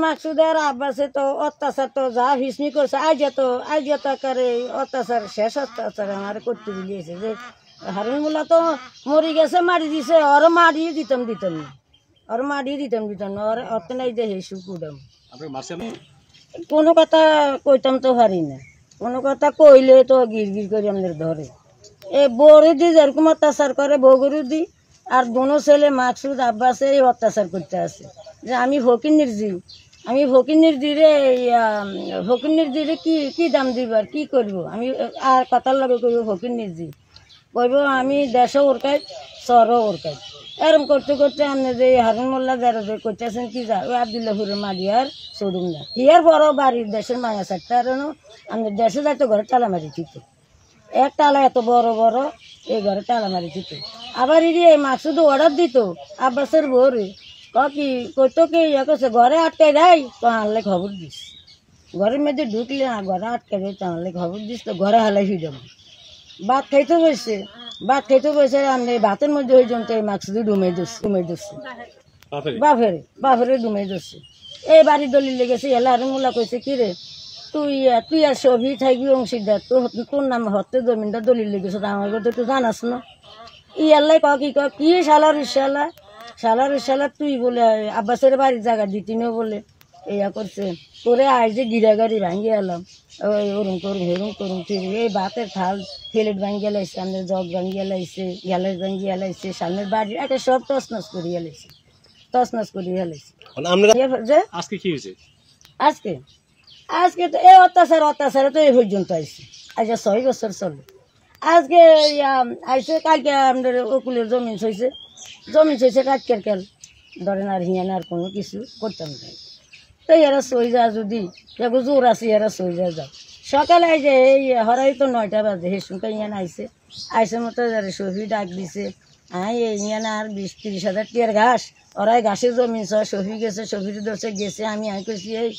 মাকসুদের আব্বাসে তো অত্যাচার তো যা হিসমি করছে আজ এত আকারে অত্যাচার শেষ অত্যাচার আমার করতে দিয়েছে যে হারুন মোল্লা তো মরি গেছে মারি দিছে ওর মারিয়ে দিতাম না ওর মারিয়ে দিতাম না ওর অত নাই যে হেসু কুদাম কোনো কথা কইতাম তো পারি না কোনো কথা কইলে তো গির করে আমাদের ধরে এই বড়ি দি যেরকম অত্যাচার করে বগুরু দি আর দোনো ছেলে মাকসুদ আব্বাসে অত্যাচার করতে আসে যে আমি ফকিন্নির দিরে কি দাম দিব আর কি করব আমি আর কথার লগে কইব ফকিন্নির জি কইব আমি দেশও ওরকাই শহরও ওরকাই এরম করতে করতে আপনি যে হারুন মোল্লা যারা যে করতেছেন কি যা ওই আবদুল্লাহুরের মারি আর সরুম না হিয়ার বড় বাড়ির দেশের মায়া চারটা আর আমাদের দেশে যাইতো ঘরে তালা মারি দিত এক তালা এত বড় বড় এই ঘরে তালা মারি দিত আবার এই মাকসুদ অর্ডার দিত আব্বাসের বউরে কি কইতো কি ইয়ে করছে ঘরে আটকাই দেয় তো আনলে খবর দিস ঘরের মধ্যে ঢুকলে না ঘরে আটকাই দেয় তো আনলে খবর দিস তো ঘরে হালাই হয়ে যাবো ভাত খাইতে বসে আমি ভাতের মধ্যে ওই জন্য এই মাকসুদি ডুমে ধরছে বাপেরে ডুমে ধরছে এই বাড়ি দলিল লেগেছে এলা আর মোল্লা কইছে কি রে তুই আর সবই থাকবি অংশীদার তোর নাম হতে জমিনটা দলিল লেগেছে আমার কথা তুই জানাস না ই আল্লাহ কি শালার ইশালা তুই বলে আব্বাসের বাড়ির জায়গা দিতিনি বলে ইয়া করছে তোরে আজ যে গিরাগাড়ি ভাঙিয়ে এলাম ওই ওরম করুম ঠিক এই ভাতের থাল প্লেট ভাঙিয়ে লাইছে সামনের জগ ভাঙিয়ে লাইছে গ্যালাস ভাঙিয়ে লাইছে সামনের বাড়ি একটা সব তছনছ করিয়ে লাইছে আজকে কি হয়েছে আজকে তো এই অত্যাচারে তো এই পর্যন্ত আইছে আজ 6 বছর চলে আজকে আইসে কালকে আমাদের ওকুলের জমিন ছইছে কাজকের কেল ধরেন আর হিয়ান আর কোনো কিছু করতাম না তো এরা সই যা যদি জোর আছে এরা সই যা সকালে আইসে এই হরাই তো 9টা বাজে হেসুনটা ইয়ান আইসে মতো সফি ডাক দিছে ইয়ান আর 20-30 হাজার টিয়ার ঘাস ওরাই ঘাসের জমিন সফি গেছে সফির দোষে গেছে আমি কইছি এই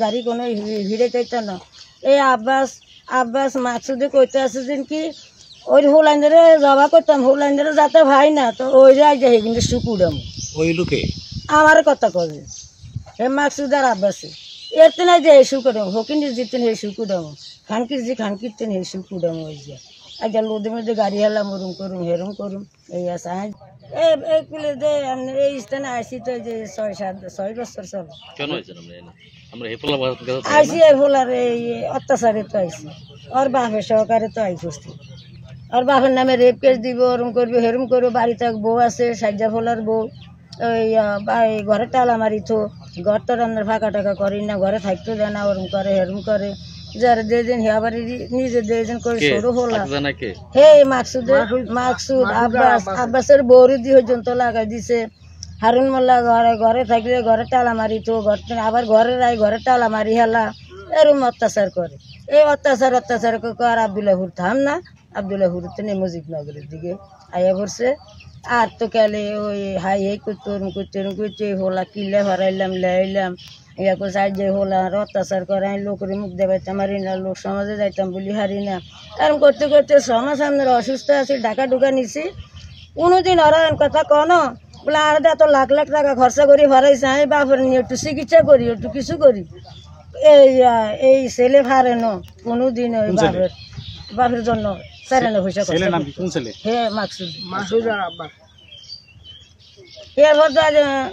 গাড়ি কোনো ভিড়ে চাইতাম না এই আব্বাস মাকসুদে কইতে আছে যেন কি ওই হোলাইন্দারে জবা করতাম হোলাইন্দারে যাতে ভাই না তো ওই যাই যাই কিন্তু শুকুডাম ওই লোকে আমার কথা কবে হে মাকসুদ আর আব্বাসে এরতে নাই যে হেসু করাম হকিনের জিতেন হেসু কুডাম খানকিরতেন হেসু কুডাম ওই যে আজ লোদের মধ্যে গাড়ি হেলাম হেরম করুম এই আছে এই কুলে যে এই স্থানে আসি তো যে 6 বছর চল আইসি এই ভোলার এই অত্যাচারে তো আইসি ওর বাপের সহকারে তো আইসি ওর বাপের নামে রেপ কেস দিব ওরম করবি হেরম করবো বাড়িতে বউ আছে সাজ্জা ভোলার বউ ওই ঘরে তালা মারি তো ঘর তো রান্নার ফাঁকা টাকা করি না ঘরে থাকতে দেয় না ওরম করে হেরম করে যারা দেন হিয়া বাড়ি নিজে দেন করে সরু হলা হে মাকসুদ আব্বাসের বউরি দিয়ে পর্যন্ত লাগাই দিছে হারুন মোল্লা ঘরে থাকলে ঘরে টালা মারি তো আবার ঘরে টালা মারি হেলা এরম অত্যাচার করে এই অত্যাচার আর আবদুল্লাহুর থাম না আবদুল্লাহুর তো মুজিবনগরের দিকে আইয়া পড়ছে আর তো কেলে ওই হাই করতে হোলা কিলে হরাইলাম লেলাম ইয়া করছে আজ যে হোলা আর অত্যাচার করে আমি লোকের মুখ দেবাইতাম হারি না লোক সমাজে যাইতাম বলি হারি না এরম করতে সমাজ আপনার অসুস্থ আছে ঢাকা ঢুকা নিছি কোনোদিন ওরা কথা কনো বলে আর এত লাখ টাকা খরচা করি হরাইছে আমি বাপের নিয়ে একটু চিকিৎসা করি একটু কিছু করি এই ছেলে ভারে ন কোনোদিন ওই বাপের জন্য সারানো পয়সা হে মাকসুদ এর মধ্যে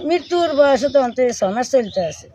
মৃত্যুর বয়সে তো 6 মাস চলতে আছে।